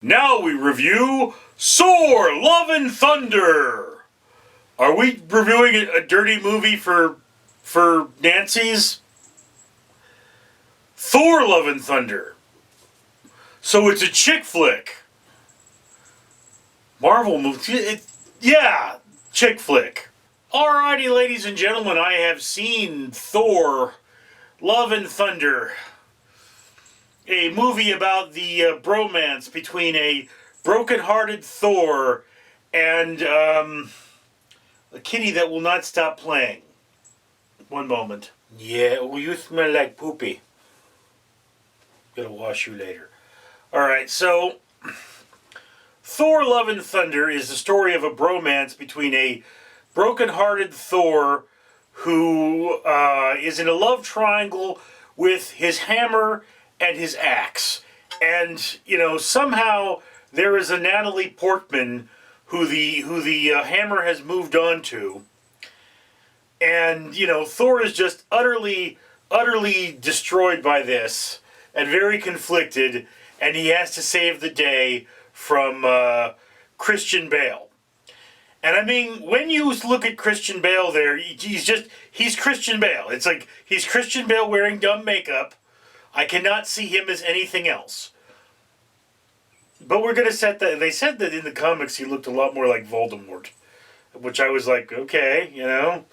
Now we review Thor, Love and Thunder. Are we reviewing a dirty movie for Nancy's? Thor, Love and Thunder. So it's a chick flick. Marvel movie. Yeah, chick flick. Alrighty, ladies and gentlemen, I have seen Thor, Love and Thunder. A movie about the bromance between a broken-hearted Thor and a kitty that will not stop playing. One moment. Yeah, well, you smell like poopy. Gonna wash you later. Alright, so Thor, Love and Thunder is the story of a bromance between a broken-hearted Thor who is in a love triangle with his hammer and his axe. And, you know, somehow there is a Natalie Portman who the hammer has moved on to. And, you know, Thor is just utterly destroyed by this and very conflicted, and he has to save the day from Christian Bale. And I mean, when you look at Christian Bale there, he's Christian Bale. It's like he's Christian Bale wearing dumb makeup. I cannot see him as anything else. But we're going to set that. They said that in the comics he looked a lot more like Voldemort. Which I was like, okay, you know.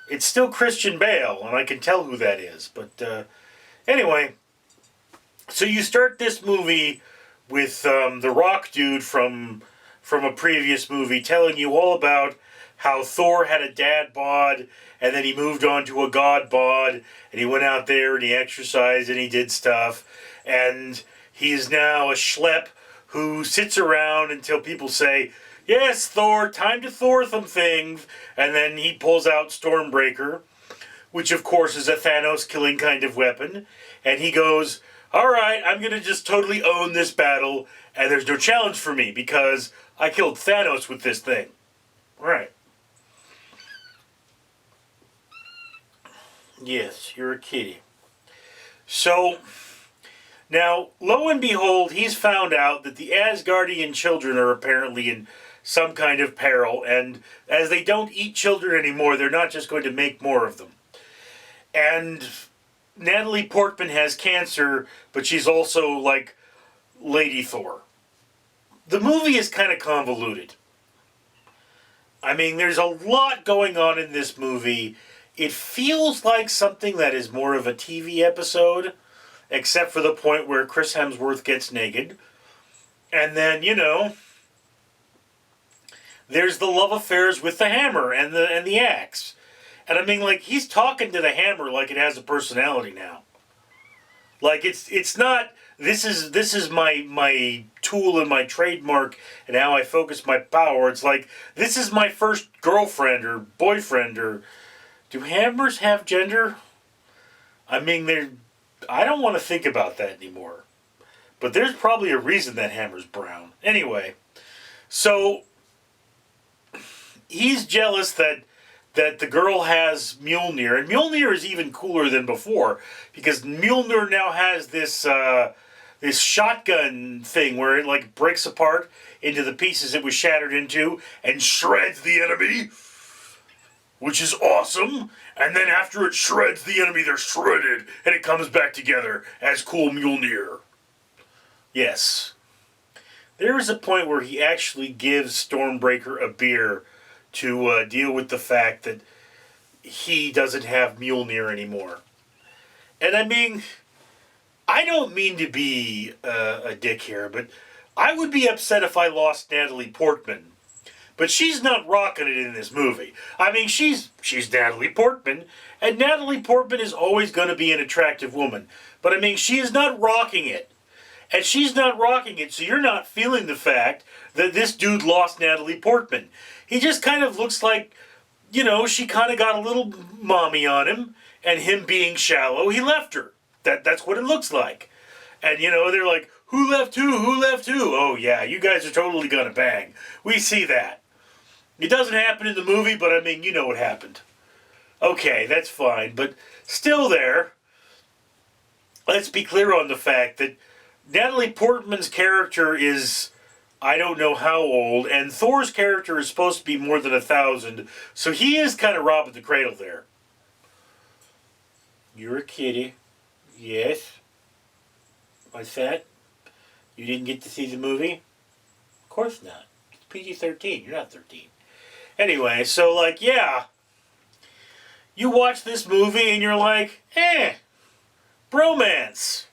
It's still Christian Bale, and I can tell who that is. But anyway, so you start this movie with the Rock dude from a previous movie telling you all about how Thor had a dad bod, and then he moved on to a god bod, and he went out there and he exercised and he did stuff, and he's now a schlep who sits around until people say, yes, Thor, time to Thor some things, and then he pulls out Stormbreaker, which of course is a Thanos killing kind of weapon, and he goes, alright, I'm going to just totally own this battle, and there's no challenge for me, because I killed Thanos with this thing. Right. Yes, you're a kitty. So, now, lo and behold, he's found out that the Asgardian children are apparently in some kind of peril, and as they don't eat children anymore, they're not just going to make more of them. And Natalie Portman has cancer, but she's also like Lady Thor. The movie is kind of convoluted. I mean, there's a lot going on in this movie. It feels like something that is more of a TV episode, except for the point where Chris Hemsworth gets naked. And then, you know, there's the love affairs with the hammer and the axe. And I mean, like, he's talking to the hammer like it has a personality now. Like, it's not, this is my tool and my trademark and how I focus my power. It's like, this is my first girlfriend or boyfriend. Or do hammers have gender? I mean, I don't want to think about that anymore. But there's probably a reason that hammer's brown. Anyway, so he's jealous that the girl has Mjolnir, and Mjolnir is even cooler than before, because Mjolnir now has this shotgun thing where it like breaks apart into the pieces it was shattered into and shreds the enemy, which is awesome. And then after it shreds the enemy, they're shredded, and it comes back together as cool Mjolnir. Yes. There is a point where he actually gives Stormbreaker a beer to deal with the fact that he doesn't have Mjolnir anymore. And I mean, I don't mean to be a dick here, but I would be upset if I lost Natalie Portman. But she's not rocking it in this movie. I mean, she's Natalie Portman, and Natalie Portman is always going to be an attractive woman. But I mean, she is not rocking it. And she's not rocking it, so you're not feeling the fact that this dude lost Natalie Portman. He just kind of looks like, you know, she kind of got a little mommy on him, and him being shallow, he left her. That's what it looks like. And, you know, they're like, who left who? Who left who? Oh, yeah, you guys are totally gonna bang. We see that. It doesn't happen in the movie, but I mean, you know what happened. Okay, that's fine, but still there, let's be clear on the fact that Natalie Portman's character is, I don't know how old, and Thor's character is supposed to be more than 1,000, so he is kind of robbing the cradle there. You're a kitty. Yes. What's that? You didn't get to see the movie? Of course not. It's PG-13. You're not 13. Anyway, so like, yeah. You watch this movie and you're like, bromance.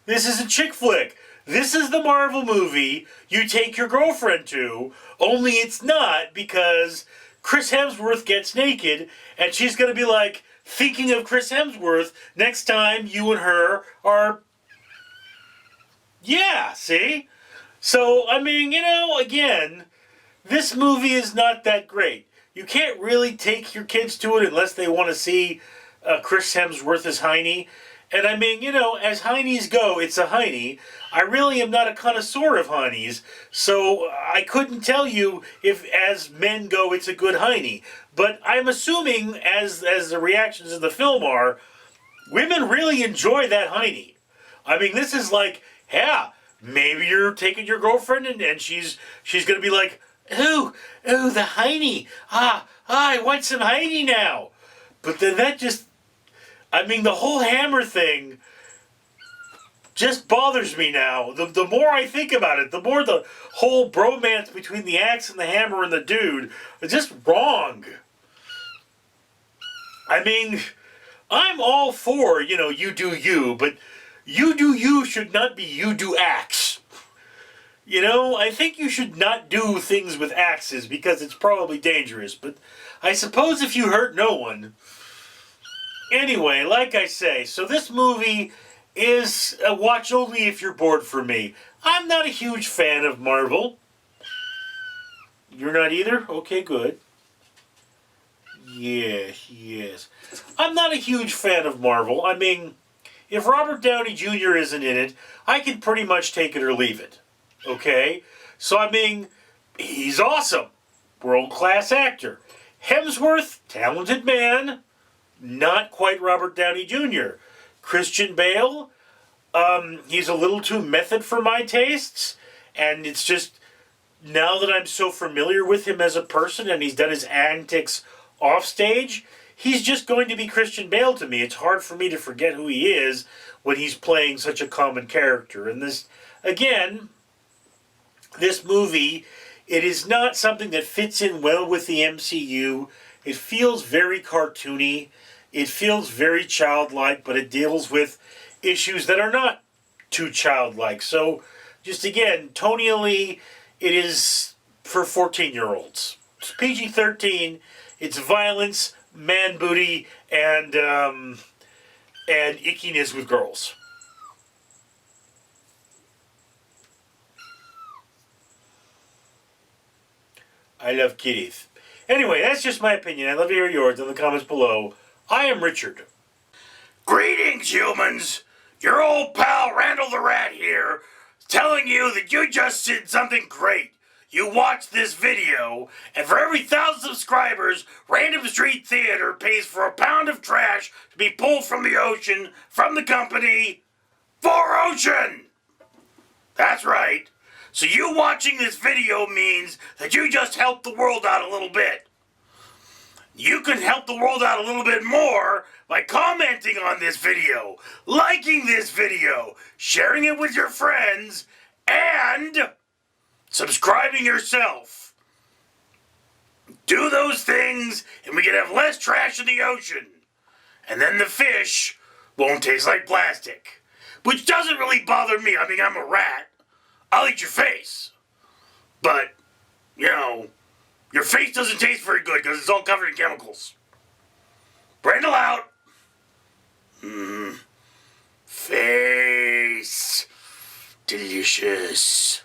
This is a chick flick. This is the Marvel movie you take your girlfriend to, only it's not, because Chris Hemsworth gets naked and she's going to be like, thinking of Chris Hemsworth next time you and her are... Yeah, see? So, I mean, you know, again, this movie is not that great. You can't really take your kids to it unless they want to see Chris Hemsworth as Heine. And I mean, you know, as Heinies go, it's a Heine. I really am not a connoisseur of Heinies, so I couldn't tell you if, as men go, it's a good Heine. But I'm assuming, as the reactions in the film are, women really enjoy that Heine. I mean, this is like, yeah, maybe you're taking your girlfriend and she's going to be like, ooh, the Heine. I want some Heine now. But then that just, I mean, the whole hammer thing just bothers me now. The more I think about it, the more the whole bromance between the axe and the hammer and the dude is just wrong. I mean, I'm all for, you know, you do you, but you do you should not be you do axe. You know, I think you should not do things with axes because it's probably dangerous, but I suppose if you hurt no one. Anyway, like I say, so this movie is a watch only if you're bored for me. I'm not a huge fan of Marvel. You're not either? Okay, good. Yes. I'm not a huge fan of Marvel. I mean, if Robert Downey Jr. isn't in it, I can pretty much take it or leave it. Okay? So, I mean, he's awesome. World-class actor. Hemsworth, talented man. Not quite Robert Downey Jr. Christian Bale, he's a little too method for my tastes. And it's just, now that I'm so familiar with him as a person and he's done his antics off stage, he's just going to be Christian Bale to me. It's hard for me to forget who he is when he's playing such a common character. And this, again, this movie, it is not something that fits in well with the MCU. It feels very cartoony. It feels very childlike, but it deals with issues that are not too childlike. So, just again, tonally, it is for 14-year-olds. It's PG-13. It's violence, man booty, and ickiness with girls. I love kitties. Anyway, that's just my opinion. I'd love to hear yours in the comments below. I am Richard. Greetings, humans! Your old pal Randall the Rat here, telling you that you just did something great. You watched this video, and for every 1,000 subscribers, Random Street Theater pays for a pound of trash to be pulled from the ocean from the company For Ocean! That's right. So you watching this video means that you just helped the world out a little bit. You can help the world out a little bit more by commenting on this video, liking this video, sharing it with your friends, and subscribing yourself. Do those things and we can have less trash in the ocean. And then the fish won't taste like plastic. Which doesn't really bother me. I mean, I'm a rat. I'll eat your face. But, you know, your face doesn't taste very good because it's all covered in chemicals. Brandle out. Face. Delicious.